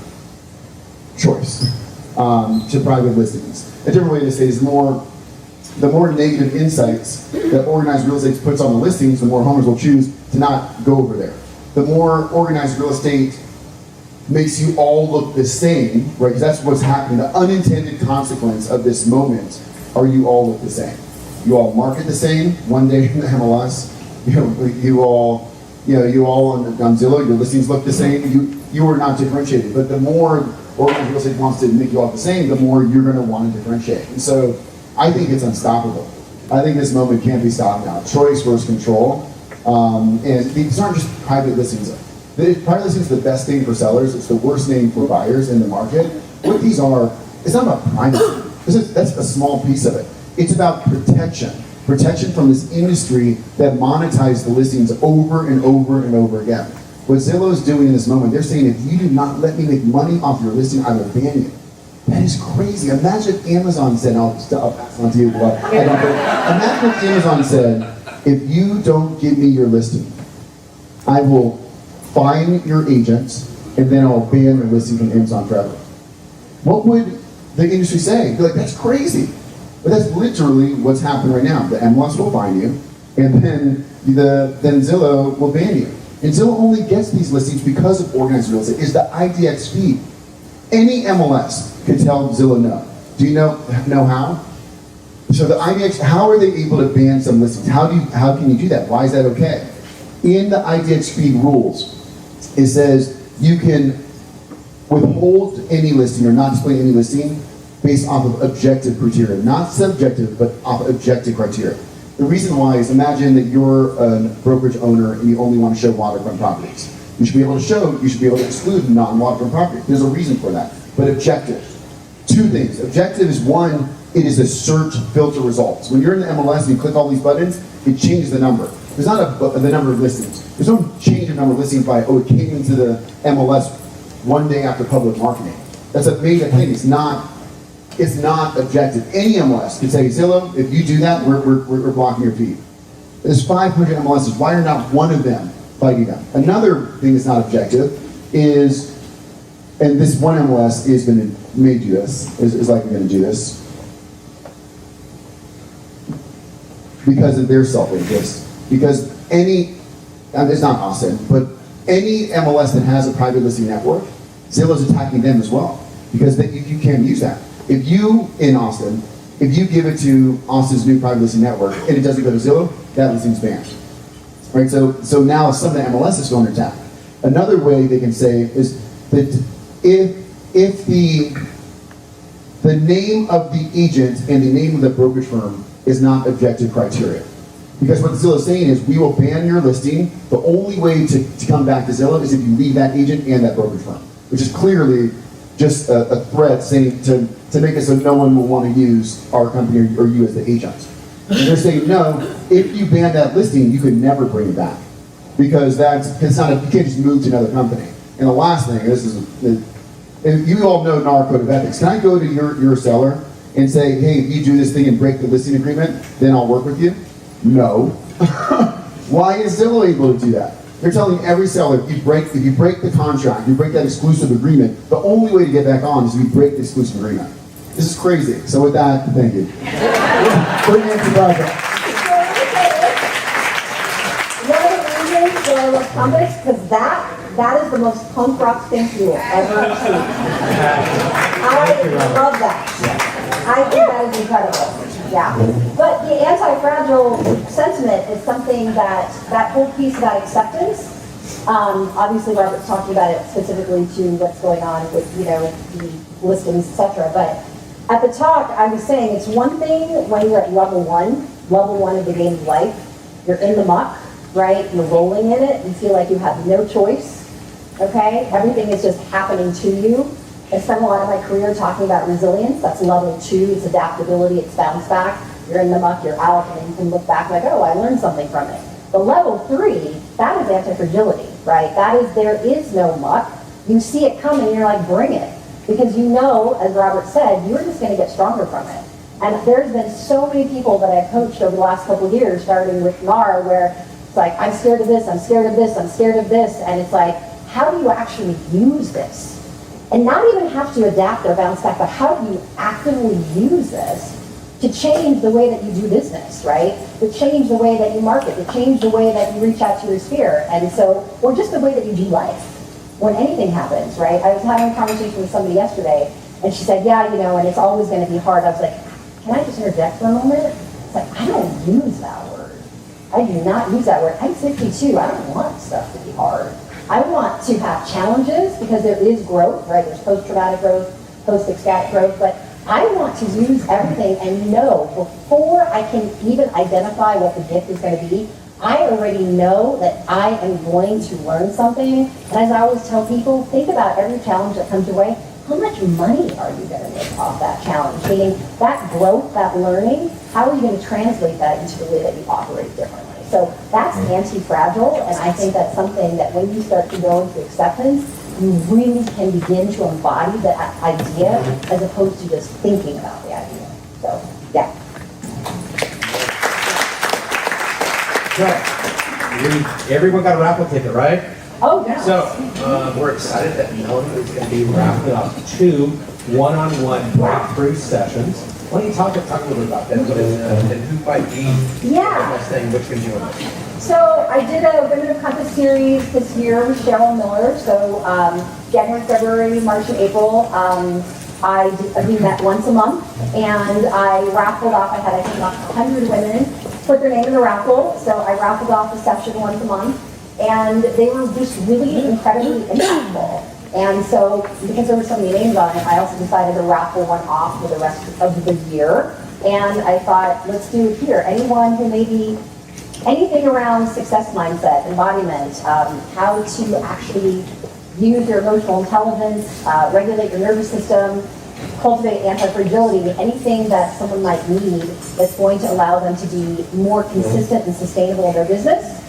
choice to private listings. A different way to say it is the more negative insights that organized real estate puts on the listings, the more homeowners will choose to not go over there. The more organized real estate makes you all look the same, right? Because that's what's happening. The unintended consequence of this moment are you all look the same. You all market the same. One day in the MLS, you all on Zillow, your listings look the same. You are not differentiated. But the more organized real estate wants to make you all the same, the more you're going to want to differentiate. And so I think it's unstoppable. I think this moment can't be stopped now. Choice versus control. And these aren't just private listings. Private listings is the best thing for sellers. It's the worst thing for buyers in the market. What these are, it's not about privacy. That's a small piece of it. It's about protection. Protection from this industry that monetizes the listings over and over and over again. What Zillow is doing in this moment, they're saying, if you do not let me make money off your listing, I will ban you. That is crazy. Imagine if Amazon said, I'll pass on to you, but I don't know. Imagine if Amazon said, if you don't give me your listing, I will fine your agents, and then I'll ban your listing from Amazon forever. What would the industry say? They're like, that's crazy. But that's literally what's happening right now. The MLS will fine you, and then Zillow will ban you. And Zillow only gets these listings because of organized real estate. It's the IDX feed. Any MLS could tell Zillow no. Do you know how? So the IDX, how are they able to ban some listings? How can you do that? Why is that okay? In the IDX feed rules, it says you can withhold any listing or not display any listing based off of objective criteria, not subjective, but off objective criteria. The reason why is, imagine that you're a brokerage owner and you only want to show waterfront properties. You should be able to exclude non-waterfront properties. There's a reason for that. But objective, two things. Objective is, one, it is a search filter results. When you're in the MLS and you click all these buttons, it changes the number. There's not the number of listings. There's no change in number of listings by, it came into the MLS one day after public marketing. That's a major thing. It's not objective. Any MLS can say, Zillow, if you do that, we're blocking your feed. There's 500 MLSs. Why are not one of them fighting them? Another thing that's not objective is, and this one MLS is going to may do this, is likely going to do this, because of their self-interest. Because it's not Austin, but any MLS that has a private listing network, Zillow's attacking them as well, because you can't use that. If you, in Austin, if you give it to Austin's new private listing network and it doesn't go to Zillow, that listing's banned. Right? So now some of the MLS is going to attack. Another way they can say is that if the name of the agent and the name of the brokerage firm is not objective criteria. Because what Zillow is saying is, we will ban your listing. The only way to come back to Zillow is if you leave that agent and that brokerage firm, which is clearly just a threat saying to make it so no one will want to use our company or you as the agent. And they're saying, no, if you ban that listing, you could never bring it back. Because you can't just move to another company. And the last thing, and you all know NAR Code of Ethics. Can I go to your seller and say, hey, if you do this thing and break the listing agreement, then I'll work with you? No. Why is Zillow able to do that? They're telling every seller, if you break the contract, you break that exclusive agreement, the only way to get back on is if you break the exclusive agreement. This is crazy. So with that, thank you.
Bring in the project.
One of the reasons that I love Compass, because that is the most punk rock thing you will ever see. I love that. I think that is incredible. Yeah. But the anti-fragile sentiment is something that whole piece about acceptance, obviously Robert's talking about it specifically to what's going on with, the listings, etc. But at the talk, I was saying it's one thing when you're at level one of the game of life. You're in the muck, right? You're rolling in it. You feel like you have no choice, okay? Everything is just happening to you. I spent a lot of my career talking about resilience. That's level 2. It's adaptability. It's bounce back. You're in the muck. You're out. And then you can look back like, oh, I learned something from it. The level 3, that is anti-fragility, right? That is, there is no muck. You see it coming. And you're like, bring it. Because you know, as Robert said, you're just going to get stronger from it. And there's been so many people that I've coached over the last couple of years, starting with NAR, where it's like, I'm scared of this, I'm scared of this, I'm scared of this. And it's like, how do you actually use this? And not even have to adapt or bounce back, but how do you actively use this to change the way that you do business, right? To change the way that you market, to change the way that you reach out to your sphere. And so, or just the way that you do life when anything happens, right? I was having a conversation with somebody yesterday, and she said, yeah, and it's always going to be hard. I was like, can I just interject for a moment? It's like, I don't use that word. I do not use that word. I'm 52. I don't want stuff to be hard. I want to have challenges because there is growth, right? There's post-traumatic growth, post-ecstatic growth, but I want to use everything and know before I can even identify what the gift is going to be, I already know that I am going to learn something. And as I always tell people, think about every challenge that comes your way. How much money are you going to make off that challenge? Meaning that growth, that learning, how are you going to translate that into the way that you operate differently? So that's anti-fragile, and I think that's something that when you start to go into acceptance, you really can begin to embody that idea as opposed to just thinking about the idea. So, yeah.
So, everyone got a raffle ticket, right?
Oh, yeah.
So, we're excited that Melanie is going to be raffling off 2 one-on-one breakthrough sessions. Why don't you talk a little bit about that, and who might be
Yeah.
saying which one's you want?
So I did a Women of Compass series this year with Cheryl Miller. So January, February, March, and April, we met once a month, and I raffled off. I had, I think, about 100 women put their name in the raffle. So I raffled off a session once a month, and they were just really incredibly impactful. And so, because there were so many names on it, I also decided to raffle one off for the rest of the year. And I thought, let's do it here. Anyone who maybe, anything around success mindset, embodiment, how to actually use your emotional intelligence, regulate your nervous system, cultivate anti-fragility, anything that someone might need that's going to allow them to be more consistent and sustainable in their business.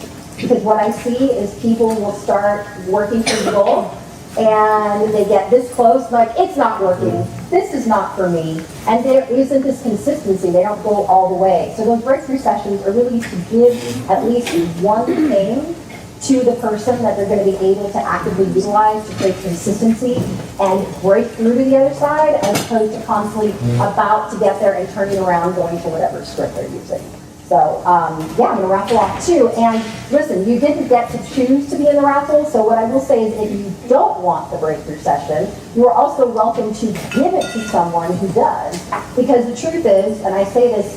Because what I see is people will start working for the goal, and they get this close, like, it's not working, this is not for me, and there isn't this consistency, they don't go all the way. So those breakthrough sessions are really to give at least one thing to the person that they're going to be able to actively utilize to create consistency and break through to the other side, as opposed to constantly about to get there and turning around going to whatever script they're using. So, yeah, I'm going to raffle off 2. And listen, you didn't get to choose to be in the raffle, so what I will say is if you don't want the breakthrough session, you are also welcome to give it to someone who does. Because the truth is, and I say this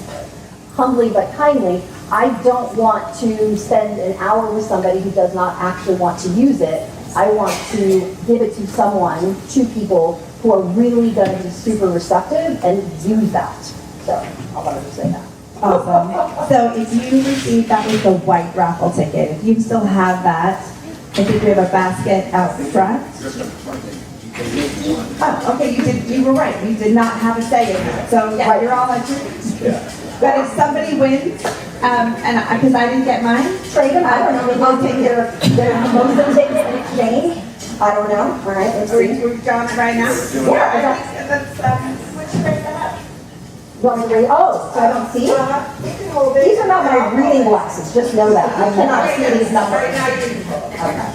humbly but kindly, I don't want to spend an hour with somebody who does not actually want to use it. I want to give it to someone, 2 people, who are really going to be super receptive and use that. So, I wanted to say that.
Awesome. So if you received, that was the white raffle ticket. If you still have that, I think we have a basket out front. Oh, okay, you were right. You did not have a say in that. So yeah, you're all entries. Yeah. But if somebody wins, and because I didn't get mine,
Trade them. I don't know. I'll take their most of the ticket in exchange. I don't know. All right, let's
Are we
see.
moved on it right now?
Yeah, I got-
Let's switch right that
You want me to read? Oh, so I don't see?
up. You can hold it.
These are not my reading glasses, just know that. I cannot see these numbers.
Right now you can hold it.
Okay.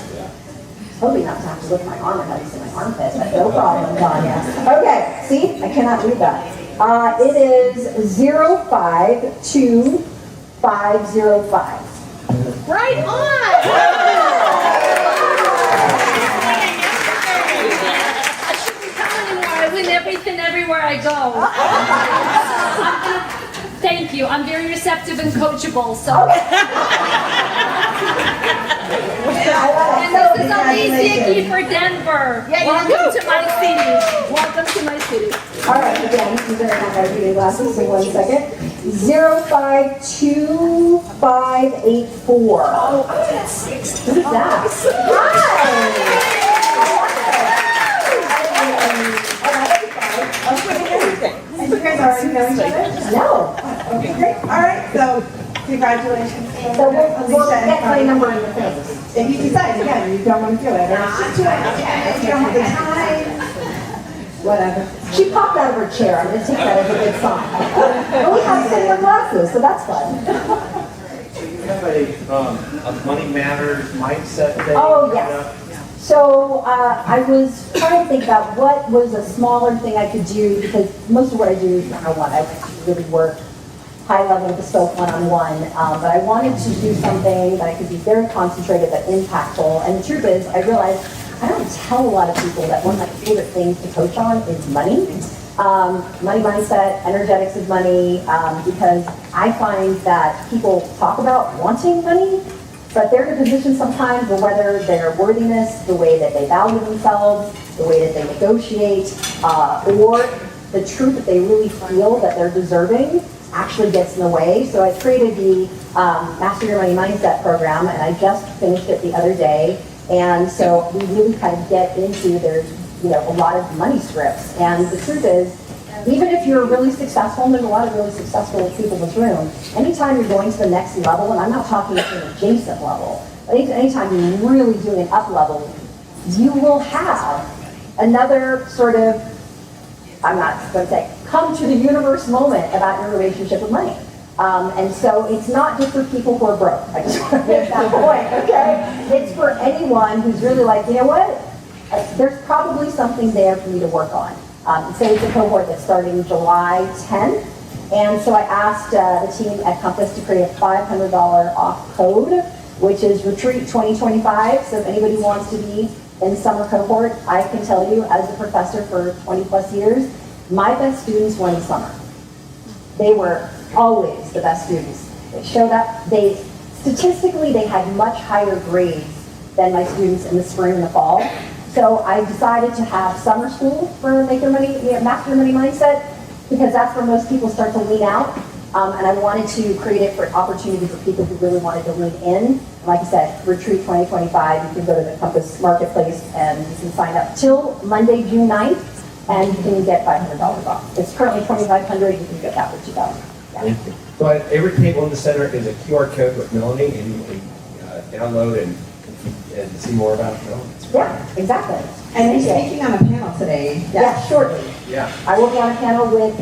Hoping not to have to lift my arm and have you see my armpit, but no problem, Tanya. Okay, see, I cannot read that. It is 052505.
Right on!
I shouldn't come anymore. I win everything everywhere I go. Thank you. I'm very receptive and coachable. So, and this is Alicia for Denver. Welcome to my city. Welcome to my city.
All right, again, these are not my reading glasses, so 1 second. 052584.
Oh,
Who's that?
and you guys already know each other?
No.
Okay, great. All right, so congratulations.
So we'll get my number in the thing.
If you decide, again, you don't want to do it, or not do it, if you don't have the time, whatever.
She popped out of her chair. I'm going to take that as a good sign. And we have similar glasses, so that's fun.
So you have a money matters mindset thing?
Oh, yes. So I was trying to think about what was a smaller thing I could do, because most of what I do is one-on-one. I really work high-level bespoke one-on-one, but I wanted to do something that I could be very concentrated but impactful. And the truth is, I realized I don't tell a lot of people that one of my favorite things to coach on is money. Money mindset, energetics of money, because I find that people talk about wanting money, but they're in a position sometimes where whether their worthiness, the way that they value themselves, the way that they negotiate, or the truth that they really feel that they're deserving actually gets in the way. So I created the Master Your Money Mindset program, and I just finished it the other day. And so we really kind of get into there's a lot of money scripts. And the truth is, even if you're really successful, and there's a lot of really successful people in this room, anytime you're going to the next level, and I'm not talking to an adjacent level, but anytime you're really doing an up level, you will have another sort of, I'm not going to say, come to the universe moment about your relationship with money. And so it's not just for people who are broke. I just want to make that point, okay? It's for anyone who's really like, you know what? There's probably something there for me to work on. So it's a cohort that's starting July 10th. And so I asked the team at Compass to create a $500 off code, which is Retreat 2025. So if anybody wants to be in the summer cohort, I can tell you, as a professor for 20 plus years, my best students were in the summer. They were always the best students. They showed up, statistically, they had much higher grades than my students in the spring and the fall. So I decided to have summer school for Master Your Money Mindset, because that's where most people start to lean out. And I wanted to create it for opportunity for people who really wanted to lean in. Like I said, Retreat 2025, you can go to the Compass Marketplace and you can sign up till Monday, June 9th, and you can get $500 off. It's currently $2,500, you can get that for $2,000. Yeah.
So at every table in the center is a QR code with Melanie, and you can download and see more about Melanie.
Yeah, exactly.
And you're speaking on a panel today.
Yeah, shortly.
Yeah.
I will be on a panel with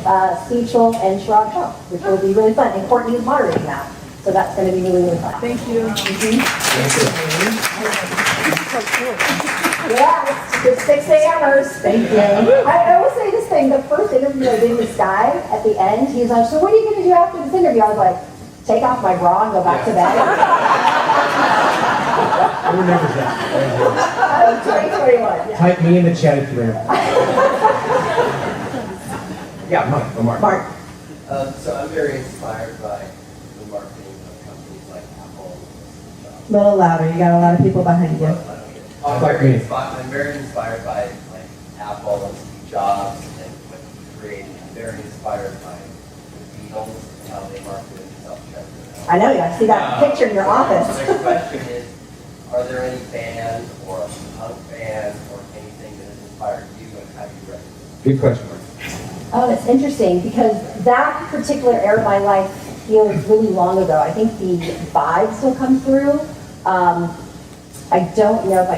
Steve Schultz and Sherrod Trump, which will be really fun. And Courtney is moderating that. So that's going to be really, really fun.
Thank you.
Yeah, it's 6 a.m.ers. Thank you. I will say this thing, the first interview I did with Skye, at the end, he was like, so what are you going to do after this interview? I was like, take off my bra and go back to bed.
I remember that.
That was 2021. Yeah.
Type me in the chat if you remember. Yeah, Mark.
Mark.
So I'm very inspired by the marketing of companies like Apple.
A little louder, you got a lot of people behind you.
I'm very inspired by like Apple and Steve Jobs and what he created. I'm very inspired by the Beatles and how they marketed self-checkout.
I know, I see that picture in your office.
So my question is, are there any bands or punk bands or anything that has inspired you and how you recognize?
Good question, Mark.
Oh, it's interesting because that particular era of my life feels really long ago. I think the vibe still comes through. I don't know if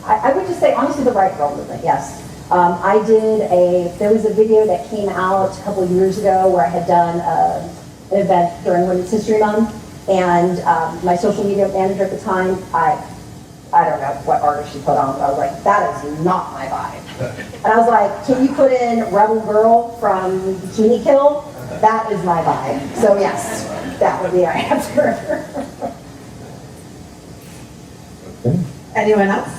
I would just say, honestly, the right girl movement, yes. There was a video that came out a couple of years ago where I had done an event during Women's History Month, and my social media manager at the time, I don't know what artist she put on, but I was like, that is not my vibe. And I was like, can you put in Rebel Girl from Bikini Kill? That is my vibe. So yes, that would be my answer.
Anyone else?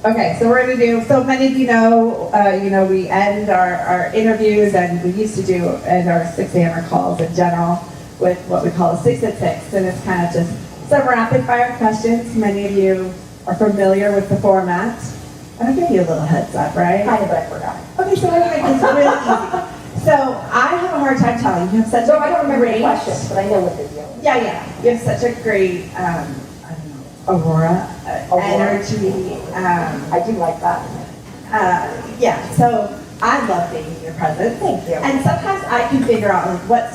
Okay, so we're gonna do, so many of you know, we end our interviews, and we used to end our 6 a.m. calls in general with what we call a 6 at 6, and it's kind of just some rapid fire questions. Many of you are familiar with the format. And I'll give you a little heads up, right?
Kind of, but I forgot.
Okay, so we're gonna make this really easy. So I have a hard time telling. You have such
So
a
I don't remember the
great,
questions, but I know what they're doing.
Yeah. You have such a great, I don't know, aurora. Energy.
I do like that.
Yeah, so I love being in your presence.
Thank you.
And sometimes I can figure out like, what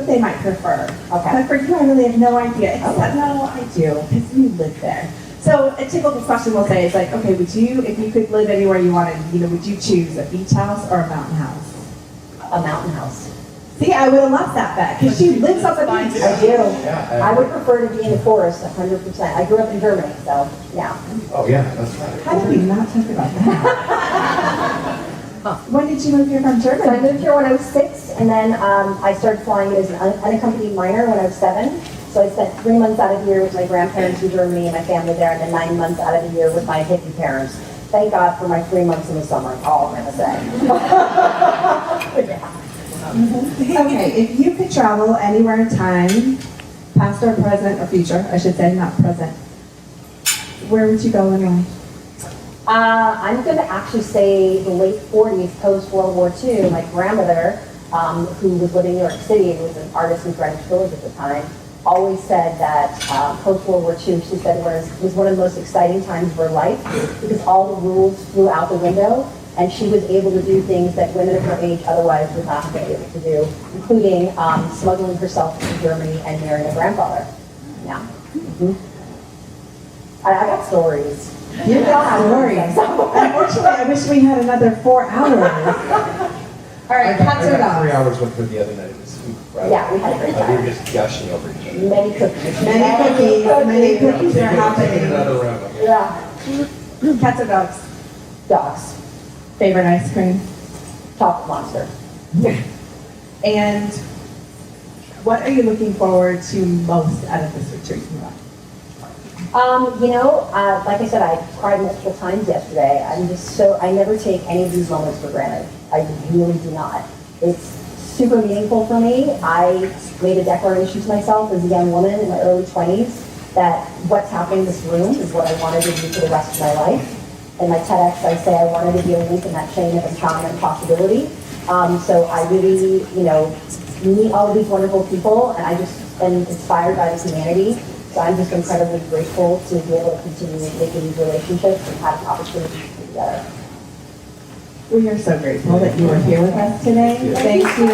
they might prefer.
Okay.
But for you, I really have no idea. Except,
Okay.
no, I do, because you live there. So a typical question we'll say is like, okay, if you could live anywhere you wanted, would you choose a beach house or a mountain house?
A mountain house.
See, I would have loved that bet, because she lives on the beach.
I do. I would prefer to be in the forest 100%. I grew up in Germany, so yeah.
Oh, yeah, that's right.
How did we not talk about that? When did you move here from
So I
Germany?
moved here when I was 6, and then I started flying as an unaccompanied minor when I was 7. So I spent 3 months out of the year with my grandparents in Germany and my family there, and then 9 months out of the year with my hippie parents. Thank God for my 3 months in the summer, all I'm gonna say. Yeah.
Okay, if you could travel anywhere in time, past or present or future, I should say, not present, where would you go and why?
I'm going to actually say the late 40s, post-World War II. My grandmother, who was living in New York City and was an artist in Greenwich Village at the time, always said that post-World War II, she said was one of the most exciting times of her life because all the rules flew out the window, and she was able to do things that women of her age otherwise would not have been able to do, including smuggling herself to Germany and marrying a grandfather. Yeah. Mm-hmm. I got stories.
You got stories. Unfortunately, I wish we had another 4 hours. All right, cats or dogs?
3 hours went through the other night. It was incredible.
Yeah, we had a great
We were
time.
just gushing over each other.
Many cookies.
Many cookies are
Take
happening.
another round.
Yeah.
Cats or dogs?
Dogs.
Favorite ice cream?
Chocolate Monster.
And what are you looking forward to most out of this retreat?
Like I said, I cried multiple times yesterday. I never take any of these moments for granted. I really do not. It's super meaningful for me. I made a declaration to myself as a young woman in my early 20s that what's happening in this room is what I wanted to do for the rest of my life. In my TEDx, I say I wanted to be a link in that chain of empowerment and possibility. So I really, meet all of these wonderful people, and I just am inspired by this humanity. So I'm just incredibly grateful to be able to continue making these relationships and have opportunities to be together.
We are so grateful that you were here with us today. Thank you.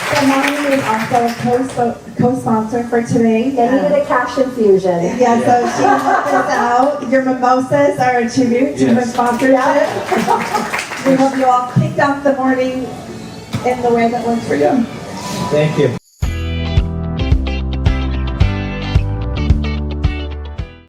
So Melanie is also a co-sponsor for today.
They needed a cash infusion.
Yeah, so she helped us out. Your mimosas are a tribute to her sponsorship. We hope you all kicked off the morning in the way that works for you.
Thank you.